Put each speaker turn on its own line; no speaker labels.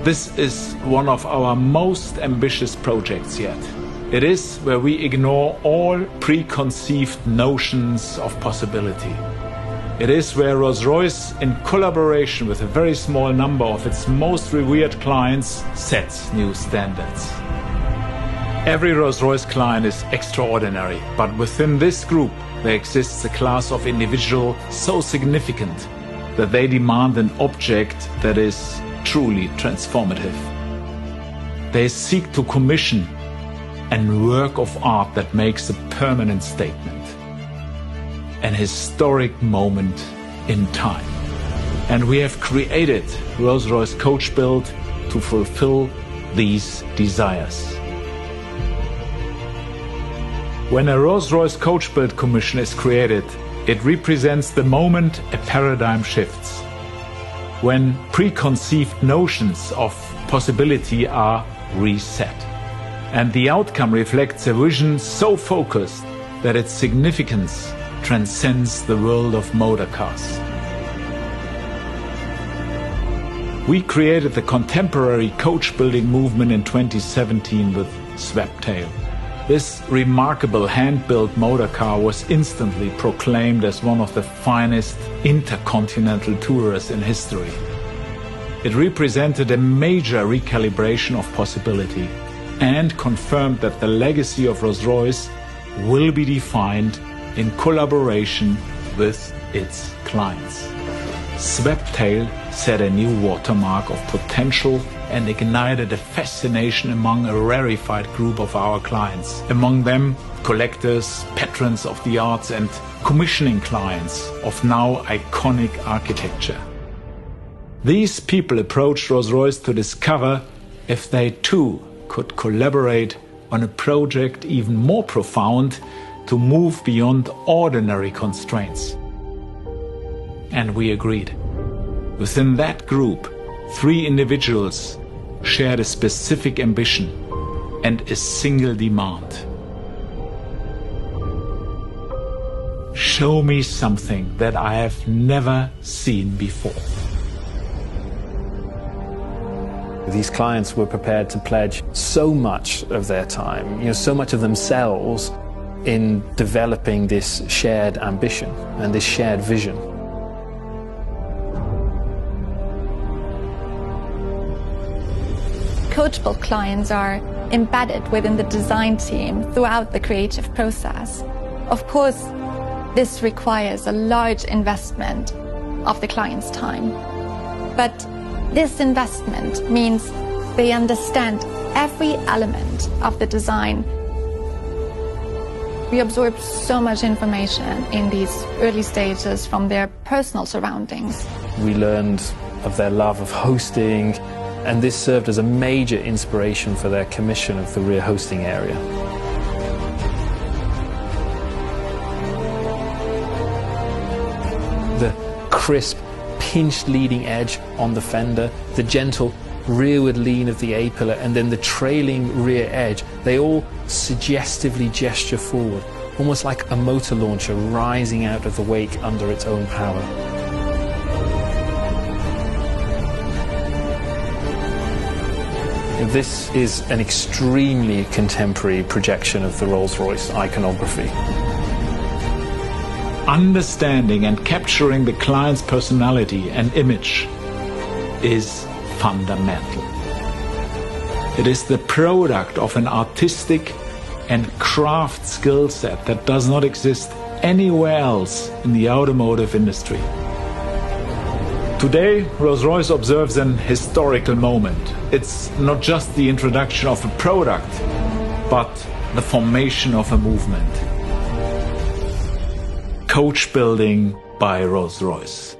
This is one of our most ambitious projects yet. It is where we ignore all preconceived notions of possibility. It is where Rolls-Royce, in collaboration with a very small number of its most revered clients, sets new standards. Every Rolls-Royce client is extraordinary, but within this group there exists a class of individual so significant that they demand an object that is truly transformative. They seek to commission a work of art that makes a permanent statement, an historic moment in time. And we have created Rolls-Royce Coach Build to fulfill these desires. When a Rolls-Royce Coach Build commission is created, it represents the moment a paradigm shifts, when preconceived notions of possibility are reset. And the outcome reflects a vision so focused that its significance transcends the world of motor cars. We created the contemporary coach building movement in 2017 with Boat Tail. This remarkable hand-built motor car was instantly proclaimed as one of the finest intercontinental tourers in history. It represented a major recalibration of possibility and confirmed that the legacy of Rolls-Royce will be defined in collaboration with its clients. Boat Tail set a new watermark of potential and ignited a fascination among a rarefied group of our clients. Among them, collectors, patrons of the arts and commissioning clients of now iconic architecture. These people approached Rolls-Royce to discover if they too could collaborate on a project even more profound to move beyond ordinary constraints. And we agreed. Within that group, 3 individuals shared a specific ambition and a single demand. Show me something that I have never seen before.
These clients were prepared to pledge so much of their time, so much of themselves in developing this shared ambition and this shared vision.
Coach Build clients are embedded within the design team throughout the creative process. Of course, this requires a large investment of the client's time. But this investment means they understand every element of the design. We absorb so much information in these early stages from their personal surroundings.
We learned of their love of hosting, and this served as a major inspiration for their commission of the rear hosting area. The crisp, pinched leading edge on the fender, the gentle rearward lean of the A-pillar, and then the trailing rear edge, they all suggestively gesture forward, almost like a motor launcher rising out of the wake under its own power. This is an extremely contemporary projection of the Rolls-Royce iconography.
Understanding and capturing the client's personality and image is fundamental. It is the product of an artistic and craft skill set that does not exist anywhere else in the automotive industry. Today, Rolls-Royce observes an historical moment. It's not just the introduction of a product, but the formation of a movement. Coach building by Rolls-Royce.